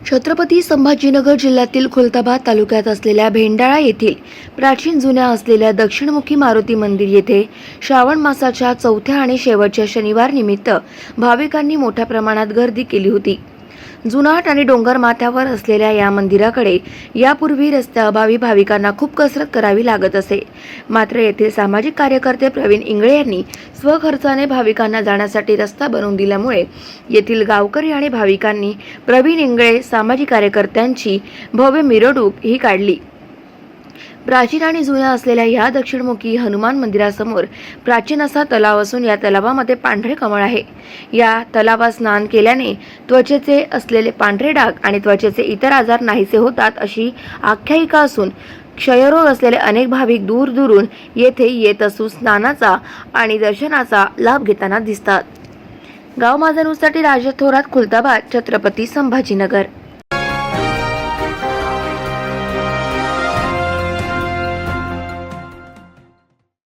छत्रपती संभाजीनगर जिल्ह्यातील खुलताबाद तालुक्यात असलेल्या भेंडाळा येथील प्राचीन जुन्या असलेल्या दक्षिणमुखी मारुती मंदिर येथे श्रावण मासाच्या चौथ्या आणि शेवटच्या शनिवार निमित्त भाविकांनी मोठ्या प्रमाणात गर्दी केली होती। जुनाट आणि डोंगर माथ्यावर असलेल्या या मंदिराकडे यापूर्वी रस्त्याअभावी भाविकांना खूप कसरत करावी लागत असे। मात्र येथील सामाजिक कार्यकर्ते प्रवीण इंगळे यांनी स्वखर्चाने भाविकांना जाण्यासाठी रस्ता बनवून दिल्यामुळे येथील गावकरी आणि भाविकांनी प्रवीण इंगळे सामाजिक कार्यकर्त्यांची भव्य मिरवणूक ही काढली। प्राचीन आणि जुन्या असलेल्या या दक्षिणमुखी हनुमान मंदिरासमोर प्राचीन असा तलाव असून या तलावामध्ये पांढरे कमळ आहे। या तलावात स्नान केल्याने त्वचेचे असलेले पांढरे डाग आणि त्वचेचे इतर आजार नाहीसे होतात अशी आख्यायिका असून क्षयरोग असलेले अनेक भाविक दूरदूरून येथे येत असून स्नानाचा आणि दर्शनाचा लाभ घेताना दिसतात। गाव माझा न्यूजसाठी राजेश थोरात, खुलताबाद, छत्रपती संभाजीनगर।